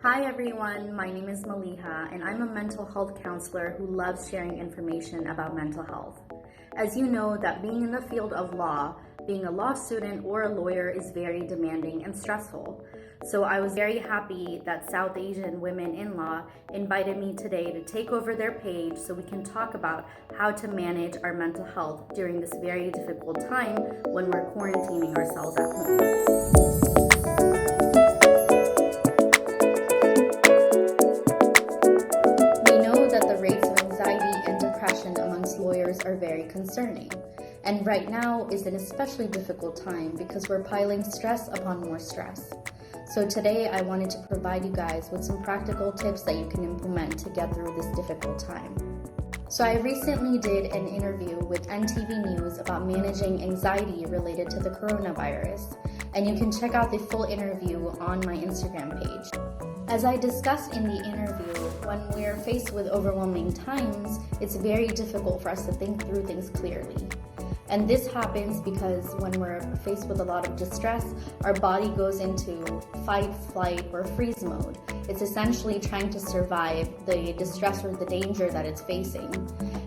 Hi everyone, my name is Maliha and I'm a mental health counselor who loves sharing information about mental health. As you know, that being in the field of law, being a law student or a lawyer is very demanding and stressful. So I was very happy that South Asian Women in Law invited me today to take over their page so we can talk about how to manage our mental health during this very difficult time when we're quarantining ourselves at home. Are very concerning, and right now is an especially difficult time because we're piling stress upon more stress. So today I wanted to provide you guys with some practical tips that you can implement to get through this difficult time. So I recently did an interview with NTV News about managing anxiety related to the coronavirus, and you can check out the full interview on my Instagram page. As I discussed in the interview, when we're faced with overwhelming times, it's very difficult for us to think through things clearly. And this happens because when we're faced with a lot of distress, our body goes into fight, flight, or freeze mode. It's essentially trying to survive the distress or the danger that it's facing.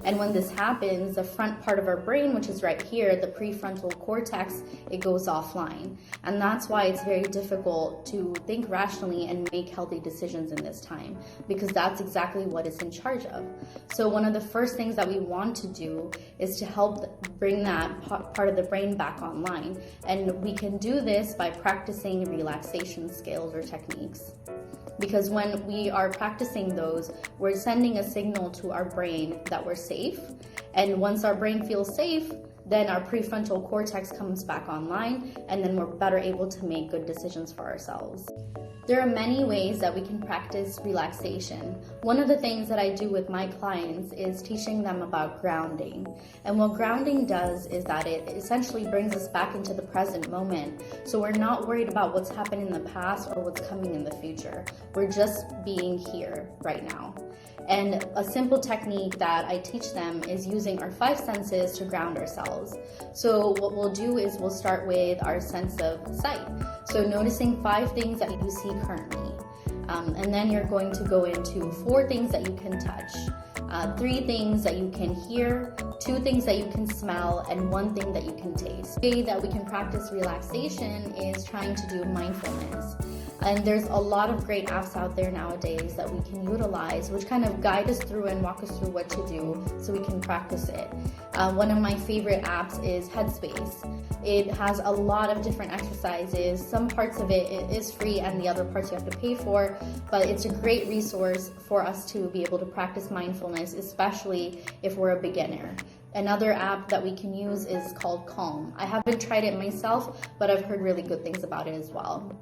And when this happens, the front part of our brain, which is right here, the prefrontal cortex, it goes offline. And that's why it's very difficult to think rationally and make healthy decisions in this time, because that's exactly what it's in charge of. So one of the first things that we want to do is to help bring that part of the brain back online. And we can do this by practicing relaxation skills or techniques. Because when we are practicing those, we're sending a signal to our brain that we're safe. And once our brain feels safe, then our prefrontal cortex comes back online, and then we're better able to make good decisions for ourselves. There are many ways that we can practice relaxation. One of the things that I do with my clients is teaching them about grounding. And what grounding does is that it essentially brings us back into the present moment. So we're not worried about what's happened in the past or what's coming in the future. We're just being here right now. And a simple technique that I teach them is using our 5 senses to ground ourselves. So what we'll do is we'll start with our sense of sight. So noticing 5 things that you see currently. And then you're going to go into 4 things that you can touch, 3 things that you can hear, 2 things that you can smell, and 1 thing that you can taste. The way that we can practice relaxation is trying to do mindfulness. And there's a lot of great apps out there nowadays that we can utilize, which kind of guide us through and walk us through what to do so we can practice it. One of my favorite apps is Headspace. It has a lot of different exercises. Some parts of it is free and the other parts you have to pay for, but it's a great resource for us to be able to practice mindfulness, especially if we're a beginner. Another app that we can use is called Calm. I haven't tried it myself, but I've heard really good things about it as well.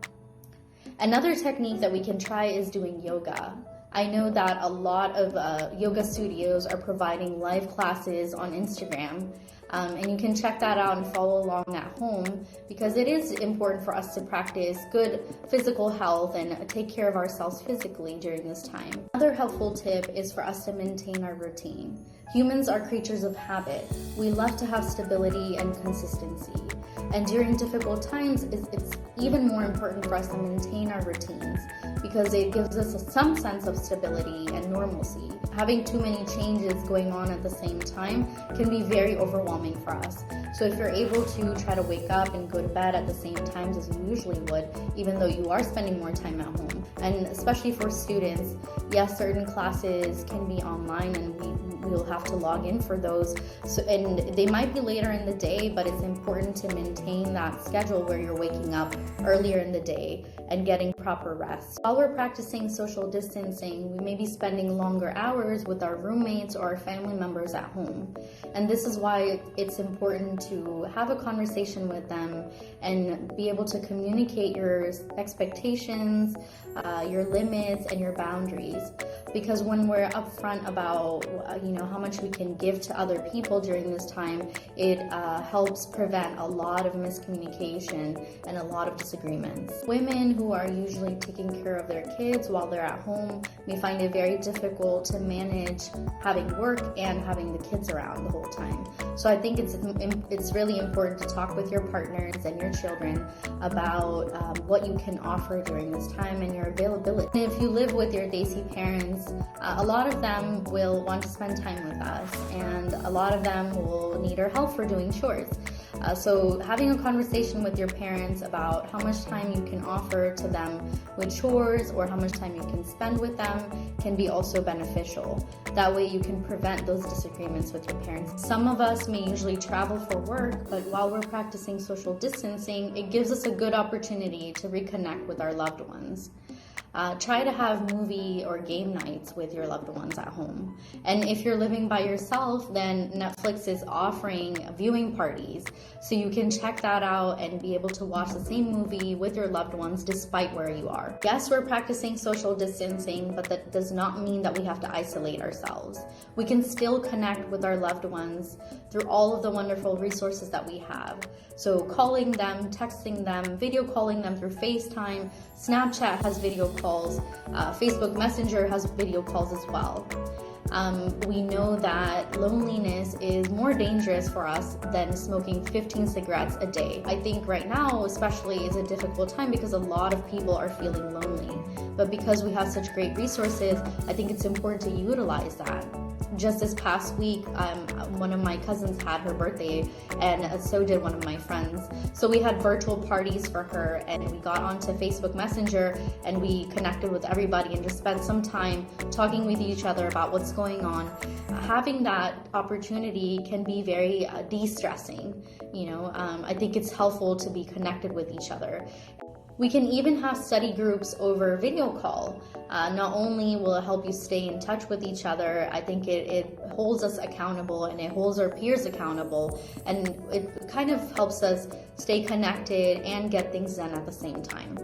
Another technique that we can try is doing yoga. I know that a lot of yoga studios are providing live classes on Instagram, and you can check that out and follow along at home, because it is important for us to practice good physical health and take care of ourselves physically during this time. Another helpful tip is for us to maintain our routine. Humans are creatures of habit. We love to have stability and consistency. And during difficult times, it's even more important for us to maintain our routines, because it gives us some sense of stability and normalcy. Having too many changes going on at the same time can be very overwhelming for us. So if you're able to try to wake up and go to bed at the same times as you usually would, even though you are spending more time at home, and especially for students, yes, certain classes can be online and we'll have to log in for those. So, and they might be later in the day, but it's important to maintain that schedule where you're waking up earlier in the day and getting proper rest. While we're practicing social distancing, we may be spending longer hours with our roommates or our family members at home. And this is why it's important to have a conversation with them and be able to communicate your expectations, your limits, and your boundaries. because when we're upfront about how much we can give to other people during this time, it helps prevent a lot of miscommunication and a lot of disagreements. Women who are usually taking care of their kids while they're at home may find it very difficult to manage having work and having the kids around the whole time. So I think it's really important to talk with your partners and your children about what you can offer during this time and your availability. And if you live with your Desi parents, a lot of them will want to spend time with us, and a lot of them will need our help for doing chores. So having a conversation with your parents about how much time you can offer to them with chores or how much time you can spend with them can be also beneficial. That way you can prevent those disagreements with your parents. Some of us may usually travel for work, but while we're practicing social distancing, it gives us a good opportunity to reconnect with our loved ones. Try to have movie or game nights with your loved ones at home. And if you're living by yourself, then Netflix is offering viewing parties. So you can check that out and be able to watch the same movie with your loved ones despite where you are. Yes, we're practicing social distancing, but that does not mean that we have to isolate ourselves. We can still connect with our loved ones through all of the wonderful resources that we have. So calling them, texting them, video calling them through FaceTime. Snapchat has video calls. Facebook Messenger has video calls as well. We know that loneliness is more dangerous for us than smoking 15 cigarettes a day. I think right now especially is a difficult time because a lot of people are feeling lonely. But because we have such great resources, I think it's important to utilize that. Just this past week, one of my cousins had her birthday, and so did one of my friends. So we had virtual parties for her, and we got onto Facebook Messenger, and we connected with everybody and just spent some time talking with each other about what's going on. Having that opportunity can be very de-stressing. I think it's helpful to be connected with each other. We can even have study groups over video call. Not only will it help you stay in touch with each other, I think it holds us accountable and it holds our peers accountable, and it kind of helps us stay connected and get things done at the same time.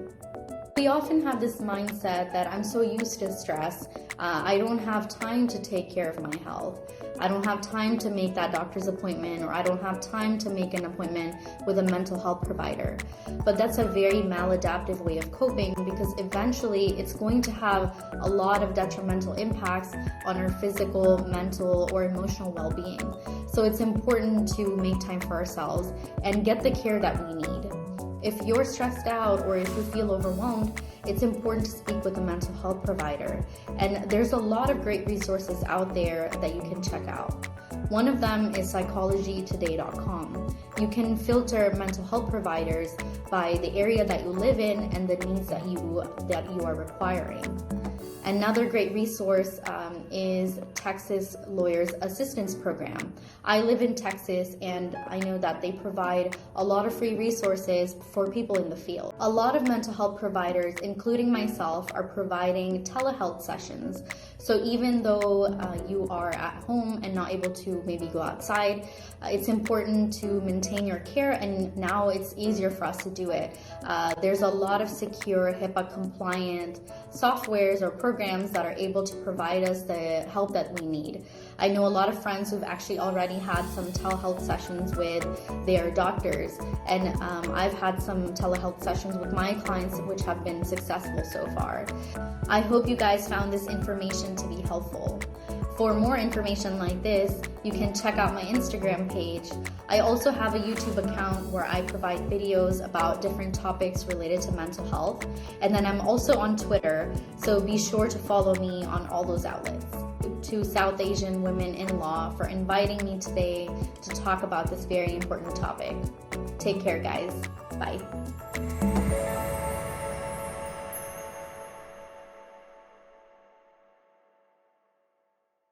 We often have this mindset that I'm so used to stress, I don't have time to take care of my health. I don't have time to make that doctor's appointment, or I don't have time to make an appointment with a mental health provider. But that's a very maladaptive way of coping, because eventually it's going to have a lot of detrimental impacts on our physical, mental, or emotional well-being. So it's important to make time for ourselves and get the care that we need. If you're stressed out or if you feel overwhelmed, it's important to speak with a mental health provider. And there's a lot of great resources out there that you can check out. One of them is psychologytoday.com. You can filter mental health providers by the area that you live in and the needs that you are requiring. Another great resource is Texas Lawyers Assistance Program. I live in Texas, and I know that they provide a lot of free resources for people in the field. A lot of mental health providers, including myself, are providing telehealth sessions. So even though you are at home and not able to maybe go outside, it's important to maintain your care, and now it's easier for us to do it. There's a lot of secure HIPAA compliant softwares or programs that are able to provide us the help that we need. I know a lot of friends who've actually already had some telehealth sessions with their doctors, and I've had some telehealth sessions with my clients which have been successful so far. I hope you guys found this information to be helpful. For more information like this, you can check out my Instagram page. I also have a YouTube account where I provide videos about different topics related to mental health. And then I'm also on Twitter, so be sure to follow me on all those outlets. To South Asian Women in Law for inviting me today to talk about this very important topic. Take care, guys. Bye.